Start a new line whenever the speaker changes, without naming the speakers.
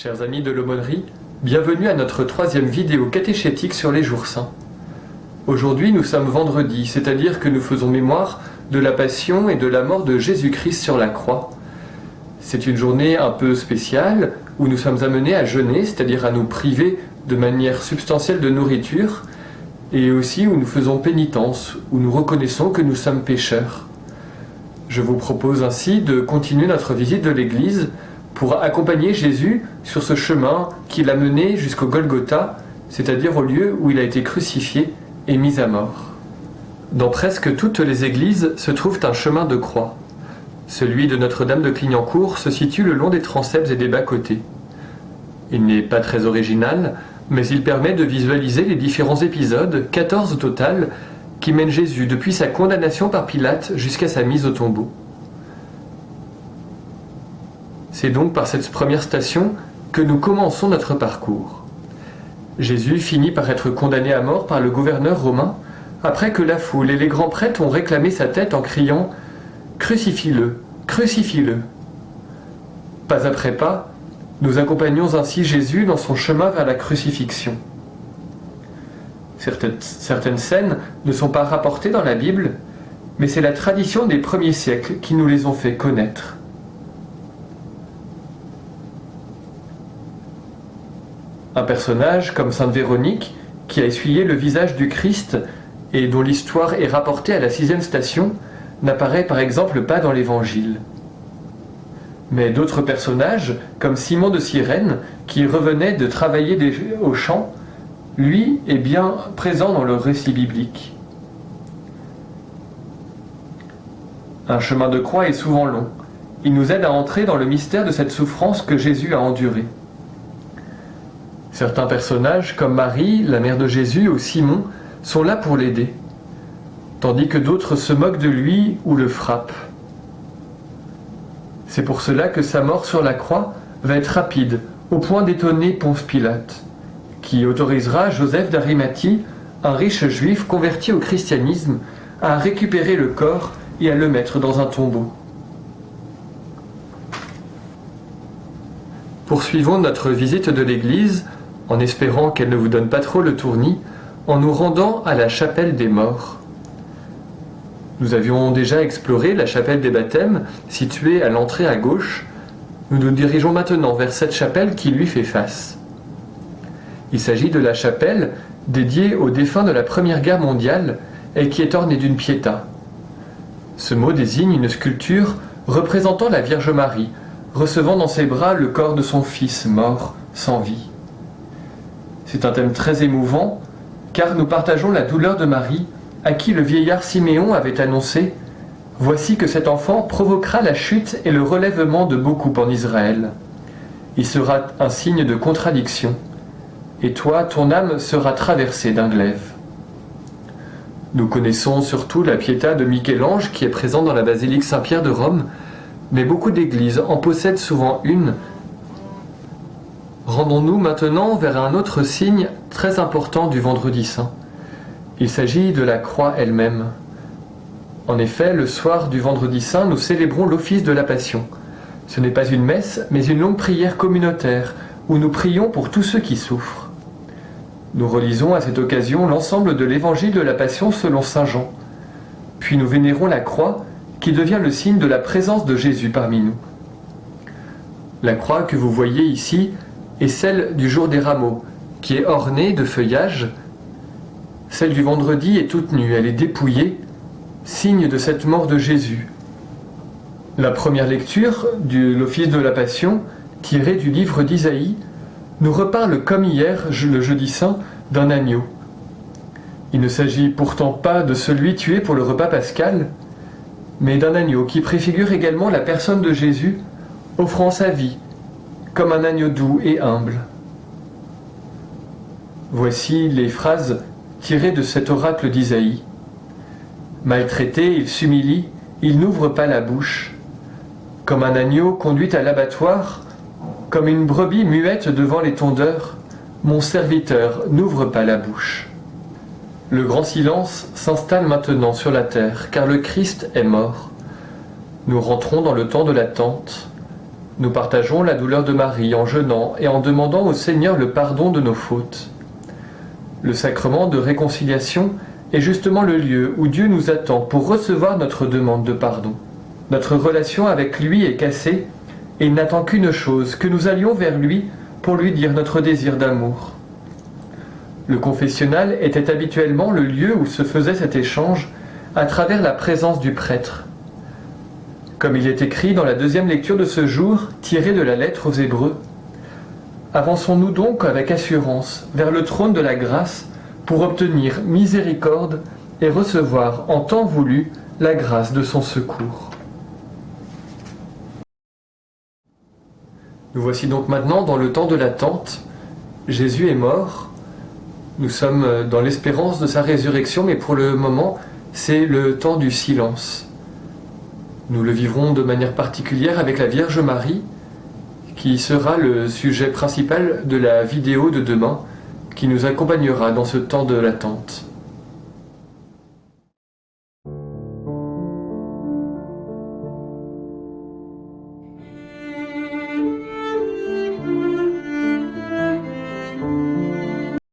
Chers amis de l'aumônerie, bienvenue à notre 3e vidéo catéchétique sur les jours saints. Aujourd'hui nous sommes vendredi, c'est-à-dire que nous faisons mémoire de la passion et de la mort de Jésus-Christ sur la croix. C'est une journée un peu spéciale où nous sommes amenés à jeûner, c'est-à-dire à nous priver de manière substantielle de nourriture, et aussi où nous faisons pénitence, où nous reconnaissons que nous sommes pécheurs. Je vous propose ainsi de continuer notre visite de l'Église pour accompagner Jésus sur ce chemin qui l'a mené jusqu'au Golgotha, c'est-à-dire au lieu où il a été crucifié et mis à mort. Dans presque toutes les églises se trouve un chemin de croix. Celui de Notre-Dame de Clignancourt se situe le long des transepts et des bas-côtés. Il n'est pas très original, mais il permet de visualiser les différents épisodes, 14 au total, qui mènent Jésus depuis sa condamnation par Pilate jusqu'à sa mise au tombeau. C'est donc par cette première station que nous commençons notre parcours. Jésus finit par être condamné à mort par le gouverneur romain, après que la foule et les grands prêtres ont réclamé sa tête en criant « Crucifie-le, crucifie-le ». Pas après pas, nous accompagnons ainsi Jésus dans son chemin vers la crucifixion. Certaines scènes ne sont pas rapportées dans la Bible, mais c'est la tradition des premiers siècles qui nous les ont fait connaître. Un personnage comme Sainte Véronique, qui a essuyé le visage du Christ et dont l'histoire est rapportée à la 6e station, n'apparaît par exemple pas dans l'Évangile. Mais d'autres personnages, comme Simon de Cyrène, qui revenait de travailler au champ, lui est bien présent dans le récit biblique. Un chemin de croix est souvent long. Il nous aide à entrer dans le mystère de cette souffrance que Jésus a endurée. Certains personnages, comme Marie, la mère de Jésus, ou Simon, sont là pour l'aider, tandis que d'autres se moquent de lui ou le frappent. C'est pour cela que sa mort sur la croix va être rapide, au point d'étonner Ponce Pilate, qui autorisera Joseph d'Arimathie, un riche juif converti au christianisme, à récupérer le corps et à le mettre dans un tombeau. Poursuivons notre visite de l'église, en espérant qu'elle ne vous donne pas trop le tournis, en nous rendant à la chapelle des morts. Nous avions déjà exploré la chapelle des baptêmes, située à l'entrée à gauche. Nous nous dirigeons maintenant vers cette chapelle qui lui fait face. Il s'agit de la chapelle dédiée aux défunts de la Première Guerre mondiale et qui est ornée d'une piéta. Ce mot désigne une sculpture représentant la Vierge Marie, recevant dans ses bras le corps de son fils mort sans vie. C'est un thème très émouvant, car nous partageons la douleur de Marie, à qui le vieillard Siméon avait annoncé « Voici que cet enfant provoquera la chute et le relèvement de beaucoup en Israël. Il sera un signe de contradiction, et toi, ton âme sera traversée d'un glaive. » Nous connaissons surtout la Pietà de Michel-Ange qui est présente dans la basilique Saint-Pierre de Rome, mais beaucoup d'églises en possèdent souvent une. Rendons-nous maintenant vers un autre signe très important du Vendredi Saint. Il s'agit de la croix elle-même. En effet, le soir du Vendredi Saint, nous célébrons l'office de la Passion. Ce n'est pas une messe, mais une longue prière communautaire, où nous prions pour tous ceux qui souffrent. Nous relisons à cette occasion l'ensemble de l'évangile de la Passion selon saint Jean. Puis nous vénérons la croix, qui devient le signe de la présence de Jésus parmi nous. La croix que vous voyez ici est celle du jour des rameaux, qui est ornée de feuillage. Celle du vendredi est toute nue, elle est dépouillée, signe de cette mort de Jésus. La première lecture de l'office de la Passion, tirée du livre d'Isaïe, nous reparle comme hier, le jeudi saint, d'un agneau. Il ne s'agit pourtant pas de celui tué pour le repas pascal, mais d'un agneau qui préfigure également la personne de Jésus, offrant sa vie, comme un agneau doux et humble. Voici les phrases tirées de cet oracle d'Isaïe. Maltraité, il s'humilie, il n'ouvre pas la bouche. Comme un agneau conduit à l'abattoir, comme une brebis muette devant les tondeurs, mon serviteur n'ouvre pas la bouche. Le grand silence s'installe maintenant sur la terre, car le Christ est mort. Nous rentrons dans le temps de l'attente. Nous partageons la douleur de Marie en jeûnant et en demandant au Seigneur le pardon de nos fautes. Le sacrement de réconciliation est justement le lieu où Dieu nous attend pour recevoir notre demande de pardon. Notre relation avec lui est cassée et il n'attend qu'une chose, que nous allions vers lui pour lui dire notre désir d'amour. Le confessionnal était habituellement le lieu où se faisait cet échange à travers la présence du prêtre. Comme il est écrit dans la deuxième lecture de ce jour, tirée de la lettre aux Hébreux, avançons-nous donc avec assurance vers le trône de la grâce pour obtenir miséricorde et recevoir en temps voulu la grâce de son secours. Nous voici donc maintenant dans le temps de l'attente. Jésus est mort. Nous sommes dans l'espérance de sa résurrection, mais pour le moment, c'est le temps du silence. Nous le vivrons de manière particulière avec la Vierge Marie, qui sera le sujet principal de la vidéo de demain, qui nous accompagnera dans ce temps de l'attente.